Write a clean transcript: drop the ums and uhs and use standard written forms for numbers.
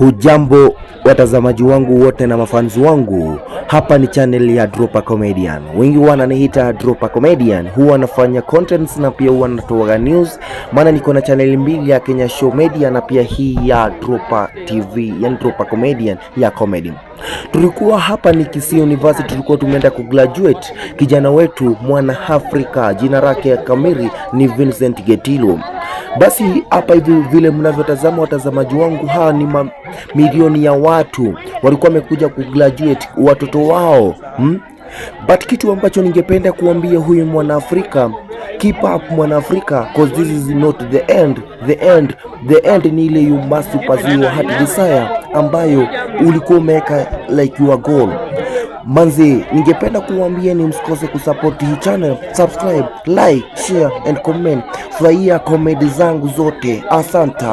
Hujambo watazamaji wangu wote na mafanzi wangu, hapa ni channel ya Dropa Comedian. Wengi wananiita Dropa Comedian, huwa nafanya contents na pia huwa natoa news. Maana niko na channel mbili ya Kenya Show Media na pia hii ya Dropa TV, yani Dropa Comedian ya comedy. Tulikuwa hapa ni Kisii University, tulikuwa tumeenda kugraduate kijana wetu mwana Afrika, jina lake kamili ni Vincent Getilo. Basi hapa hivi vile mnavyotazama watazamaji wangu, hawa ni milioni ya watu walikuwa wamekuja kugraduate watoto wao. But kitu ambacho ningependa kuambia huyu mwana Afrika, keep up mwana Afrika, cause this is not the end. The end ni ile you must pursue your heart desire ambayo ulikuwa umeweka like your goal. Manzi, ningependa kuambia ni msikose kusupport hii channel, subscribe, like, share and comment. Furahia comedy zangu zote. Asante.